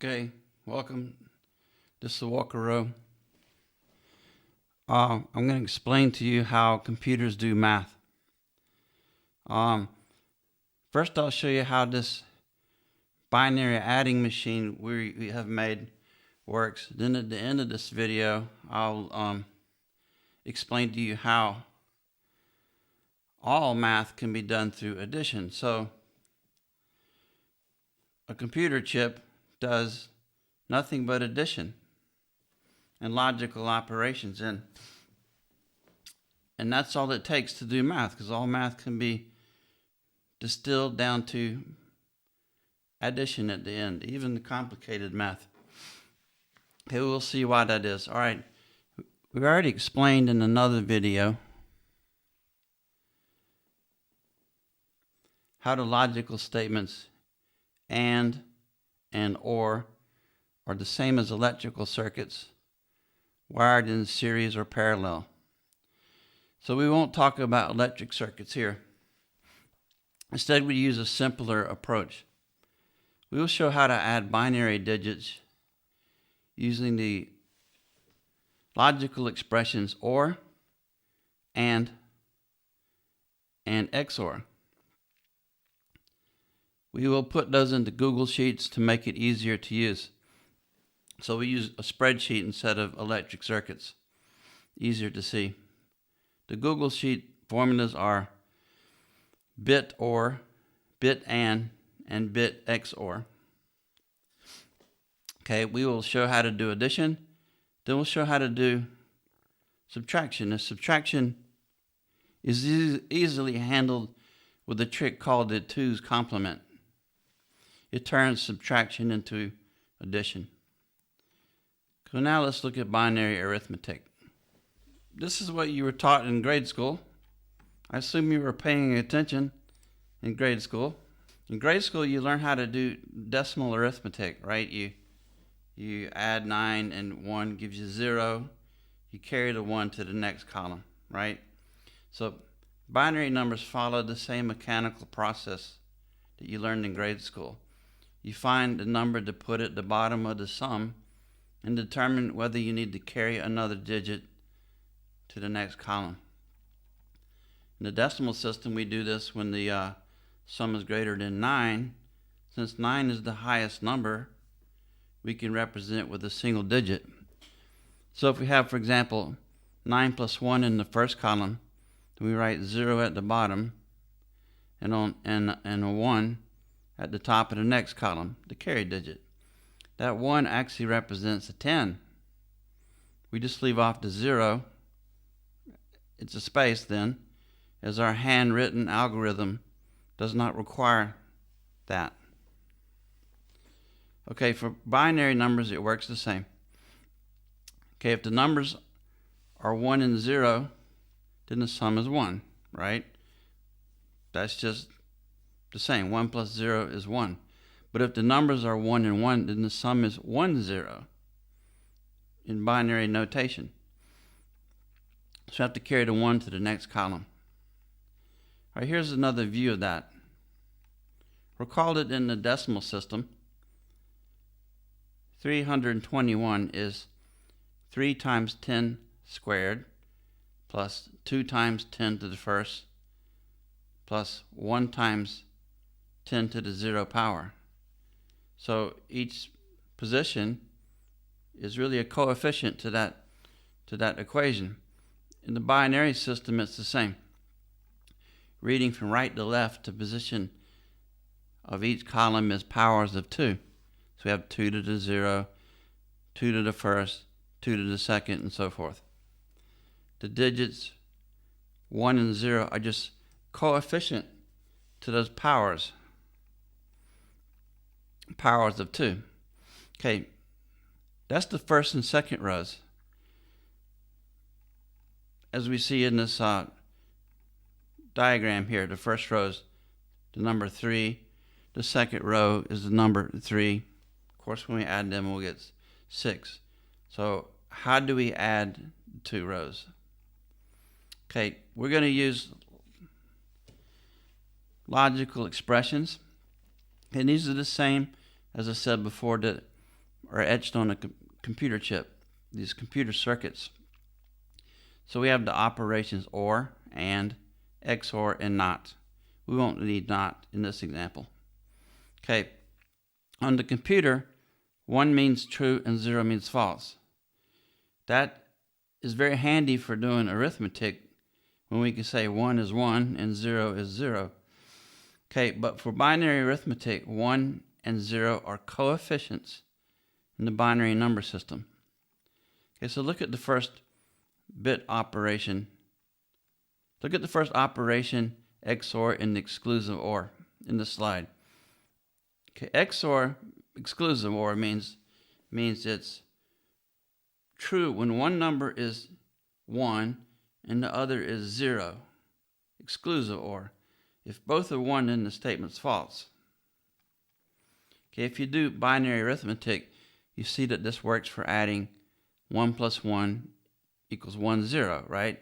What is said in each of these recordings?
Okay, welcome. This is Walker Row. I'm going to explain to you how computers do math. First, I'll show you how this binary adding machine we have made works. Then at the end of this video, I'll explain to you how all math can be done through addition. So a computer chip does nothing but addition and logical operations, and that's all it takes to do math, because all math can be distilled down to addition at the end, even the complicated math. Okay, we'll see why that is. All right, we've already explained in another video how the logical statements and or are the same as electrical circuits wired in series or parallel. So we won't talk about electric circuits here. Instead, we use a simpler approach. We will show how to add binary digits using the logical expressions OR, and XOR. We will put those into Google Sheets to make it easier to use. So we use a spreadsheet instead of electric circuits. Easier to see. The Google Sheet formulas are bit OR, bit and bit XOR. Okay, we will show how to do addition. Then we'll show how to do subtraction. The subtraction is easily handled with a trick called the 2's complement. It turns subtraction into addition. So now let's look at binary arithmetic. This is what you were taught in grade school. I assume you were paying attention in grade school. In grade school, you learn how to do decimal arithmetic, right? You add 9 and 1 gives you 0. You carry the 1 to the next column, right? So binary numbers follow the same mechanical process that you learned in grade school. You find the number to put at the bottom of the sum and determine whether you need to carry another digit to the next column. In the decimal system, we do this when the sum is greater than 9. Since 9 is the highest number, we can represent with a single digit. So if we have, for example, 9 plus 1 in the first column, then we write 0 at the bottom and a 1 at the top of the next column, the carry digit. That 1 actually represents a 10. We just leave off the 0. It's a space then, as our handwritten algorithm does not require that. Okay, for binary numbers, it works the same. Okay, if the numbers are 1 and 0, then the sum is 1, right? That's just the same. 1 plus 0 is 1. But if the numbers are 1 and 1, then the sum is 1, 0 in binary notation. So I have to carry the 1 to the next column. All right, here's another view of that. Recall that in the decimal system, 321 is 3 times 10 squared plus 2 times 10 to the first plus 1 times 10 to the 0 power. So each position is really a coefficient to that equation. In the binary system, it's the same. Reading from right to left, the position of each column is powers of 2. So we have 2 to the 0, 2 to the first, 2 to the second, and so forth. The digits 1 and 0 are just coefficient to those powers of 2. Okay, that's the first and second rows. As we see in this diagram here, the first row is the number 3. The second row is the number 3. Of course, when we add them, we'll get 6. So how do we add 2 rows? Okay, we're going to use logical expressions. And these are the same, as I said before, that are etched on a computer chip, these computer circuits. So we have the operations OR, AND, XOR, and NOT. We won't need NOT in this example. Okay, on the computer, 1 means true and 0 means false. That is very handy for doing arithmetic when we can say 1 is 1 and 0 is 0. Okay, but for binary arithmetic, 1 and 0 are coefficients in the binary number system. Okay, so look at the first bit operation. Look at the first operation, XOR, in the exclusive OR in the slide. Okay, XOR, exclusive OR, means it's true when one number is 1 and the other is 0. Exclusive OR. If both are 1, then the statement's false. Okay, if you do binary arithmetic, you see that this works for adding 1 plus 1 equals 1, 0, right?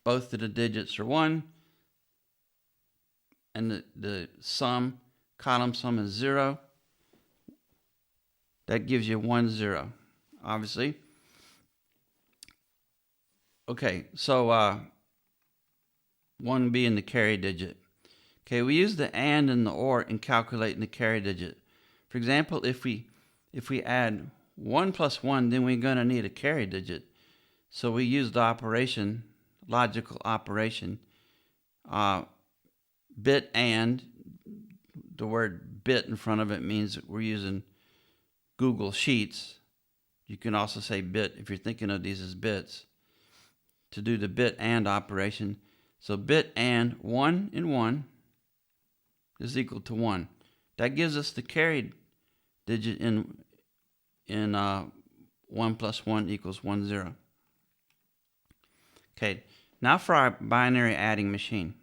Both of the digits are 1, and the sum, column sum, is 0. That gives you 1, 0, obviously. Okay, so 1 being the carry digit. Okay, we use the AND and the OR in calculating the carry digit. For example, if we add 1 plus 1, then we're going to need a carry digit. So we use the operation, logical operation, bit AND. The word bit in front of it means that we're using Google Sheets. You can also say bit if you're thinking of these as bits, to do the bit AND operation. So bit AND 1 and 1 is equal to 1. That gives us the carry digit in 1 plus 1 equals 1, 0. Okay, now for our binary adding machine.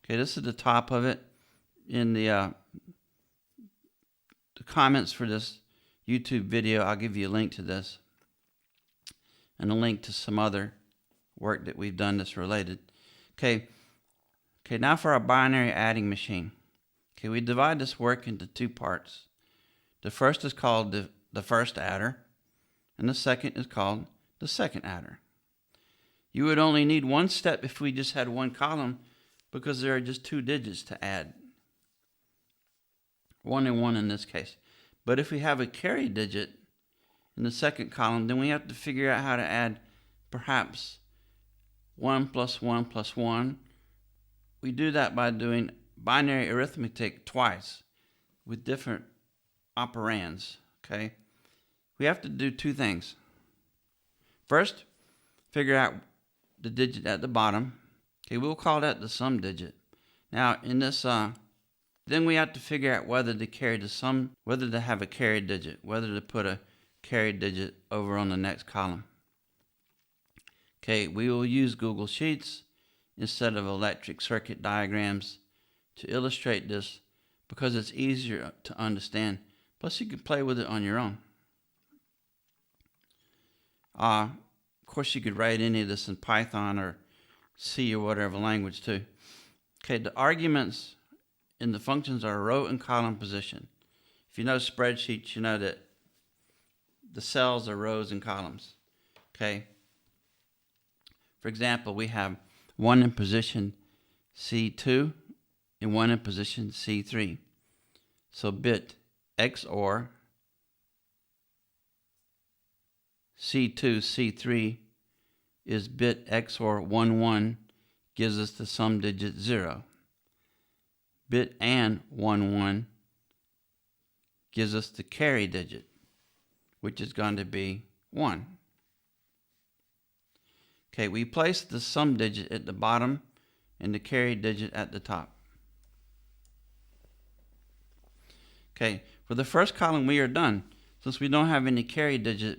Okay, this is the top of it. In the comments for this YouTube video, I'll give you a link to this and a link to some other work that we've done that's related. Okay, now for our binary adding machine. Okay, we divide this work into two parts. The first is called the first adder, and the second is called the second adder. You would only need one step if we just had one column, because there are just two digits to add. 1 and 1 in this case. But if we have a carry digit in the second column, then we have to figure out how to add perhaps 1 plus 1 plus 1. We do that by doing binary arithmetic twice with different operands. Okay, we have to do two things. First, figure out the digit at the bottom. Okay, we'll call that the sum digit. Now in this, then we have to figure out whether to carry the sum, whether to have a carry digit, whether to put a carry digit over on the next column. Okay, we will use Google Sheets instead of electric circuit diagrams to illustrate this because it's easier to understand. Plus, you can play with it on your own. Of course, you could write any of this in Python or C or whatever language too. Okay, the arguments in the functions are row and column position. If you know spreadsheets, you know that the cells are rows and columns. Okay. For example, we have 1 in position C2 and 1 in position C3. So bit XOR C2 C3 is bit XOR 1 1 gives us the sum digit 0. Bit AND 1 1 gives us the carry digit, which is going to be 1. Okay, we place the sum digit at the bottom and the carry digit at the top. Okay, for the first column we are done, since we don't have any carry digit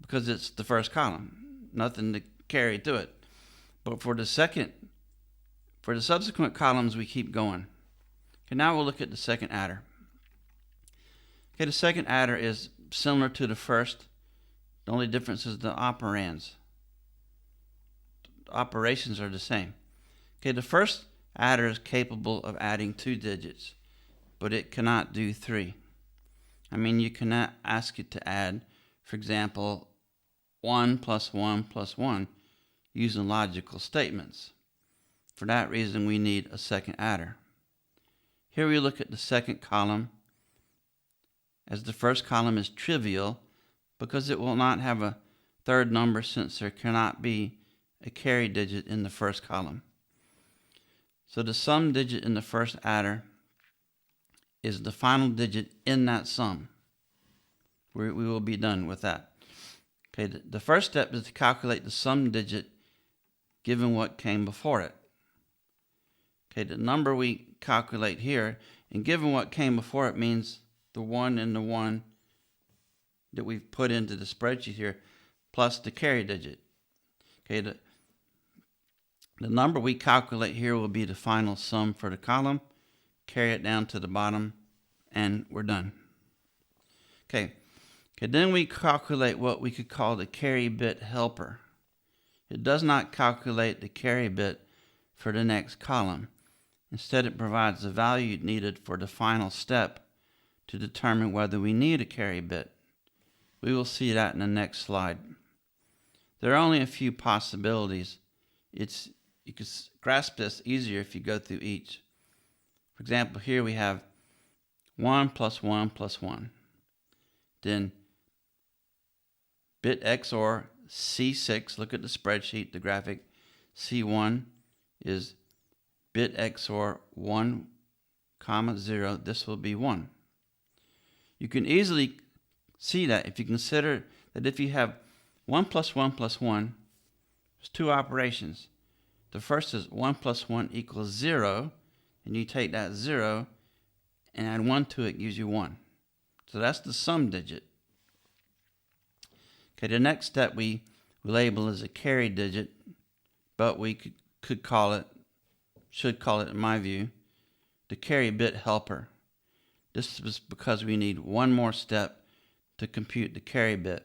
because it's the first column, nothing to carry to it. But for the subsequent columns we keep going. Okay, now we'll look at the second adder. Okay, the second adder is similar to the first. The only difference is the operands. The operations are the same. Okay, the first adder is capable of adding 2 digits, but it cannot do 3. I mean, you cannot ask it to add, for example, 1 plus 1 plus 1 using logical statements. For that reason, we need a second adder. Here we look at the second column, as the first column is trivial because it will not have a third number since there cannot be a carry digit in the first column. So the sum digit in the first adder is the final digit in that sum. We will be done with that. Okay, the first step is to calculate the sum digit given what came before it. Okay, the number we calculate here, and given what came before it means the 1 and the 1 that we've put into the spreadsheet here, plus the carry digit. Okay, the number we calculate here will be the final sum for the column. Carry it down to the bottom, and we're done. Okay, then we calculate what we could call the carry bit helper. It does not calculate the carry bit for the next column. Instead, it provides the value needed for the final step to determine whether we need a carry bit. We will see that in the next slide. There are only a few possibilities. You can grasp this easier if you go through each. For example, here we have 1 plus 1 plus 1. Then bit XOR C6, look at the spreadsheet, the graphic. C1 is bit XOR 1, 0. This will be 1. You can easily see that if you consider that if you have 1 plus 1 plus 1, there's two operations. The first is 1 plus 1 equals 0, and you take that 0 and add 1 to it, gives you 1. So that's the sum digit. Okay, the next step we label as a carry digit, but we should call it, in my view, the carry bit helper. This is because we need one more step to compute the carry bit.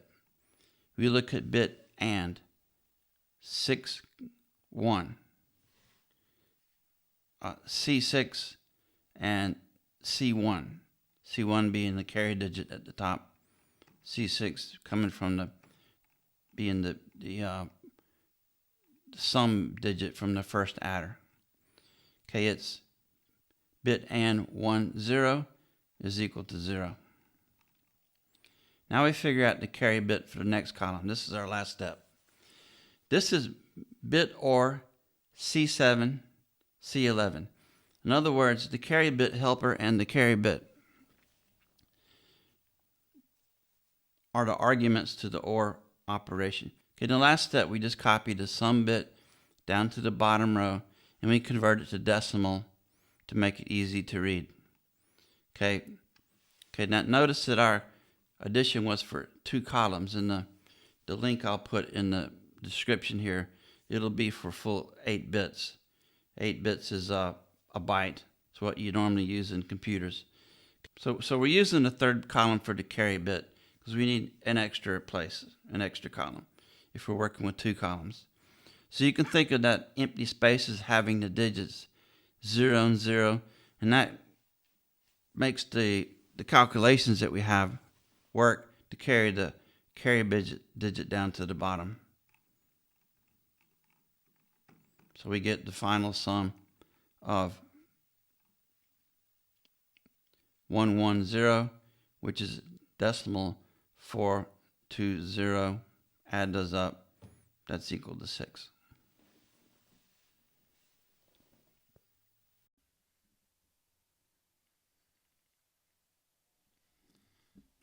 We look at bit AND 6, 1, C6 and C1. C1 being the carry digit at the top, C6 coming from being the sum digit from the first adder. Okay, it's bit AND 1, 0 is equal to 0. Now we figure out the carry bit for the next column. This is our last step. This is bit OR C7, C11. In other words, the carry bit helper and the carry bit are the arguments to the OR operation. Okay, in the last step, we just copy the sum bit down to the bottom row, and we convert it to decimal to make it easy to read. Okay, now notice that our addition was for 2 columns, and the link I'll put in the description here, it'll be for full 8 bits. 8 bits is a byte. It's what you normally use in computers. So we're using the third column for the carry bit because we need an extra place, an extra column, if we're working with 2 columns. So you can think of that empty space as having the digits 0 and 0, and that makes the calculations that we have work to carry the carry digit down to the bottom. So we get the final sum of 110, which is decimal 420. Add those up, that's equal to 6.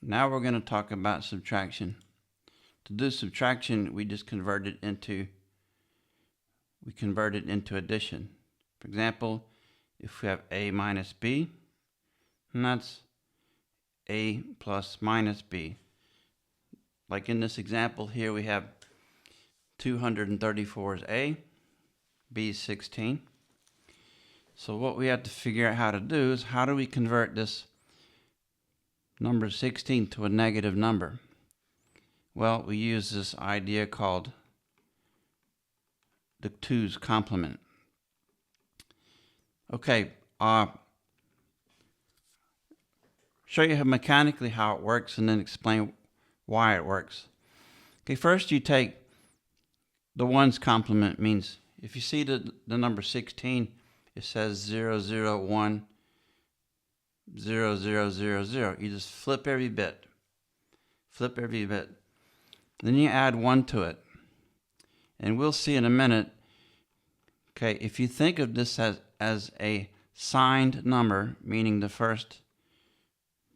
Now we're going to talk about subtraction. To do subtraction, we just convert it into addition. For example, if we have A minus B, and that's A plus minus B. Like in this example here, we have 234 is A, B is 16. So what we have to figure out how to do is how do we convert this number 16 to a negative number? Well, we use this idea called the 2's complement. Okay, show you mechanically how it works and then explain why it works. Okay, first you take the ones complement. Means if you see the number 16, it says 0, 0, 1, 0, 0, 0, 0. You just flip every bit. Flip every bit. Then you add 1 to it. And we'll see in a minute. Okay, if you think of this as a signed number, meaning the first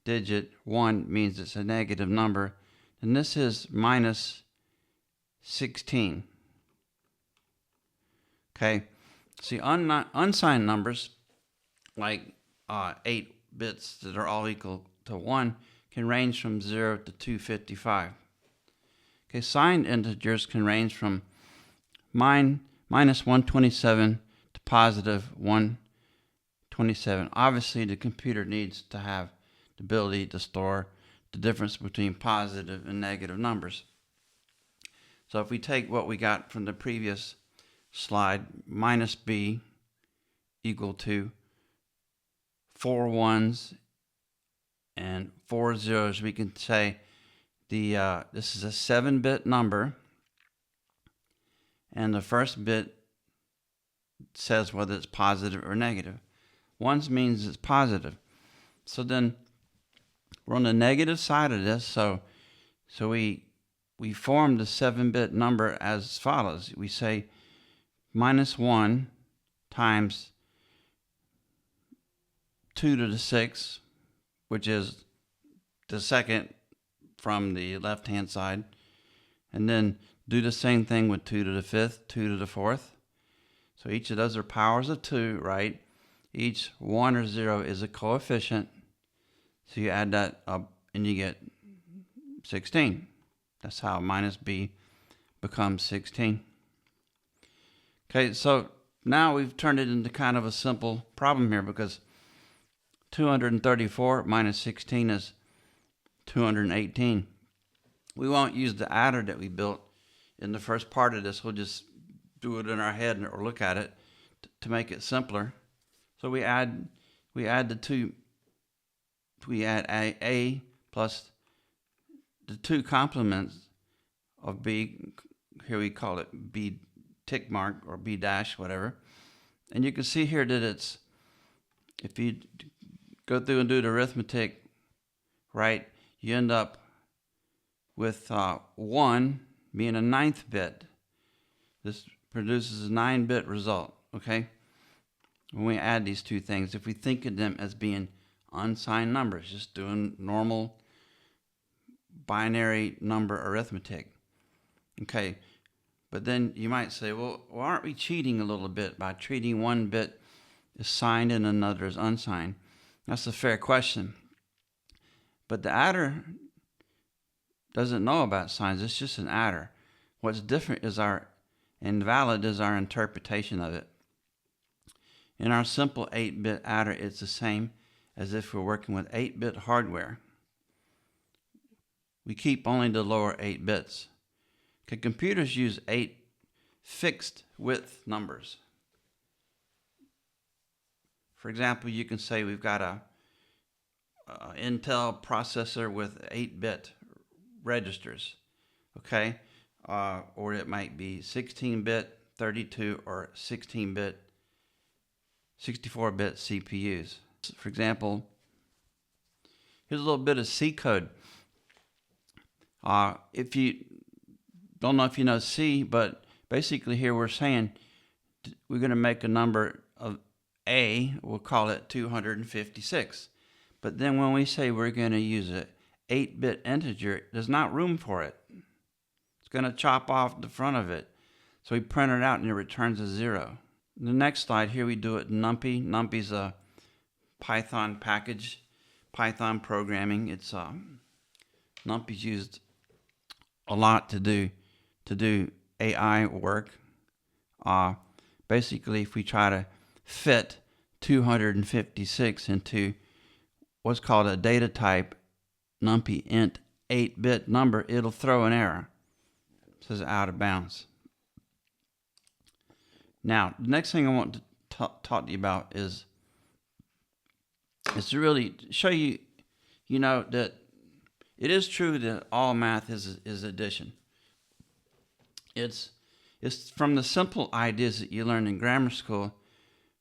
digit, 1, means it's a negative number, then this is minus 16. Okay, see, unsigned numbers, like 8 bits that are all equal to 1, can range from 0 to 255. Okay, signed integers can range from minus 127 to positive 127. Obviously, the computer needs to have the ability to store the difference between positive and negative numbers. So if we take what we got from the previous slide, minus b equal to 4 ones and 4 zeros, we can say this is a 7-bit number, and the first bit says whether it's positive or negative. Ones means it's positive. So then we're on the negative side of this, so we form the 7-bit number as follows. We say minus 1 times 2 to the 6, which is the second from the left-hand side, and then do the same thing with 2 to the 5th, 2 to the 4th. So each of those are powers of 2, right? Each 1 or 0 is a coefficient. So you add that up and you get 16. That's how minus b becomes 16. Okay, so now we've turned it into kind of a simple problem here, because 234 minus 16 is 218. We won't use the adder that we built in the first part of this. We'll just do it in our head or look at it to make it simpler. So we add the two. We add a plus the 2 complements of b. Here we call it b tick mark or b dash, whatever. And you can see here that it's, if you go through and do the arithmetic, right, you end up with 1 being a 9th bit. This produces a 9-bit result, okay? When we add these two things, if we think of them as being unsigned numbers, just doing normal binary number arithmetic. Okay, but then you might say, well, aren't we cheating a little bit by treating one bit as signed and another as unsigned? That's a fair question. But the adder doesn't know about signs. It's just an adder. What's different is invalid is our interpretation of it. In our simple 8-bit adder, it's the same as if we're working with 8-bit hardware. We keep only the lower 8 bits. Okay, computers use 8 fixed width numbers. For example, you can say we've got a Intel processor with 8-bit registers, okay? Or it might be 16-bit, 32, or 16-bit, 64-bit CPUs. For example, here's a little bit of C code. If you don't know if you know C, but basically here we're saying we're going to make a number of A, we'll call it 256. But then when we say we're going to use an 8-bit integer, there's not room for it. It's going to chop off the front of it. So we print it out and it returns a 0. The next slide, here we do it in NumPy. NumPy's a Python package, Python programming. It's NumPy's used a lot to do AI work. Basically, if we try to fit 256 into what's called a data type NumPy int 8-bit number, it'll throw an error. It says out of bounds. Now, the next thing I want to talk to you about is to really show you you know that it is true that all math is addition. It's from the simple ideas that you learn in grammar school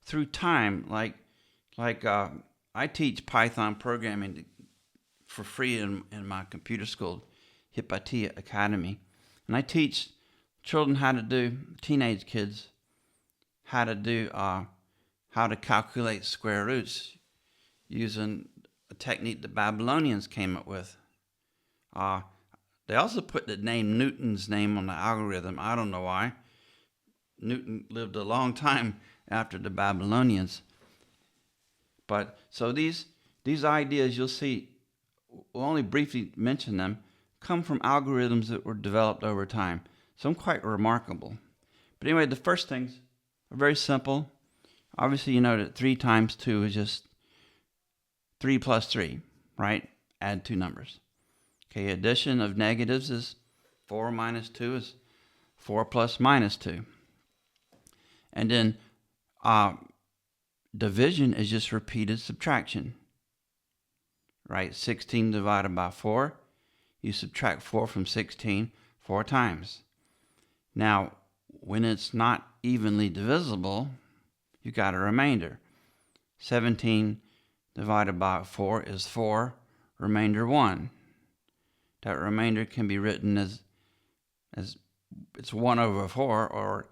through time. Like I teach Python programming for free in my computer school, Hipatia Academy, and I teach children how to do, teenage kids, how to calculate square roots using a technique the Babylonians came up with. They also put the name Newton's name on the algorithm. I don't know why. Newton lived a long time after the Babylonians. But so these ideas, you'll see, we'll only briefly mention them, come from algorithms that were developed over time. Some quite remarkable. But anyway, the first things are very simple. Obviously, you know that 3 times 2 is just 3 plus 3, right? Add 2 numbers. Okay, addition of negatives is 4 minus 2 is 4 plus minus 2. And then division is just repeated subtraction, right? 16 divided by 4, you subtract 4 from 16 4 times. Now, when it's not evenly divisible, you got a remainder. 17 divided by 4 is 4, remainder 1. That remainder can be written as it's 1 over 4 or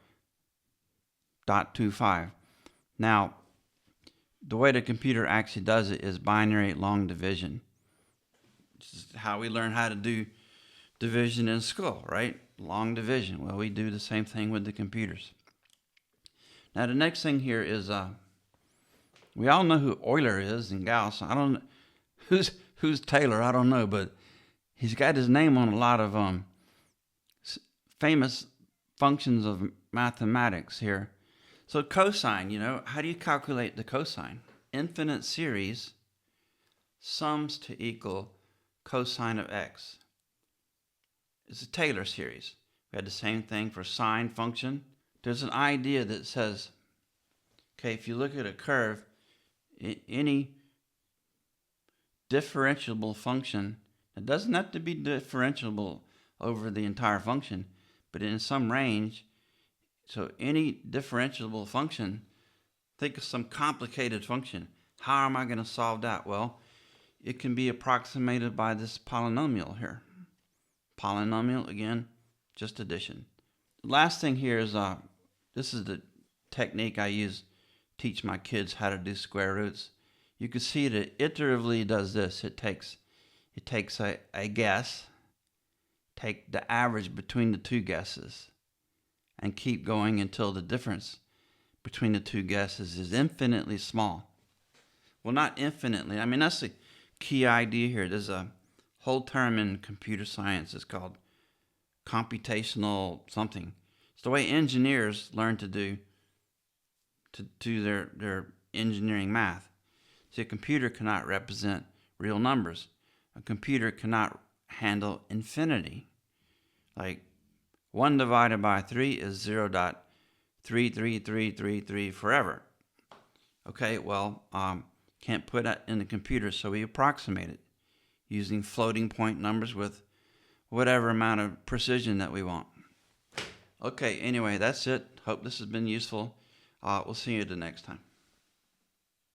0.25. Now, the way the computer actually does it is binary long division. This is how we learn how to do division in school, right? Long division. Well, we do the same thing with the computers. Now, the next thing here is we all know who Euler is and Gauss. I don't know who's Taylor. I don't know, but he's got his name on a lot of famous functions of mathematics here. So cosine, how do you calculate the cosine? Infinite series sums to equal cosine of x. It's a Taylor series. We had the same thing for sine function. There's an idea that says, okay, if you look at a curve, any differentiable function, it doesn't have to be differentiable over the entire function, but in some range. So any differentiable function, think of some complicated function. How am I going to solve that? Well, it can be approximated by this polynomial here. Polynomial, again, just addition. The last thing here is, this is the technique I use to teach my kids how to do square roots. You can see that it iteratively does this. It takes a guess, take the average between the 2 guesses, and keep going until the difference between the 2 guesses is infinitely small. Well, not infinitely. I mean, that's the key idea here. There's a whole term in computer science. It's called computational something. It's the way engineers learn to do their engineering math. See, a computer cannot represent real numbers. A computer cannot handle infinity. Like 1 divided by 3 is 0.33333 forever. Okay, well, can't put that in the computer, so we approximate it using floating point numbers with whatever amount of precision that we want. Okay, anyway, that's it. Hope this has been useful. We'll see you the next time.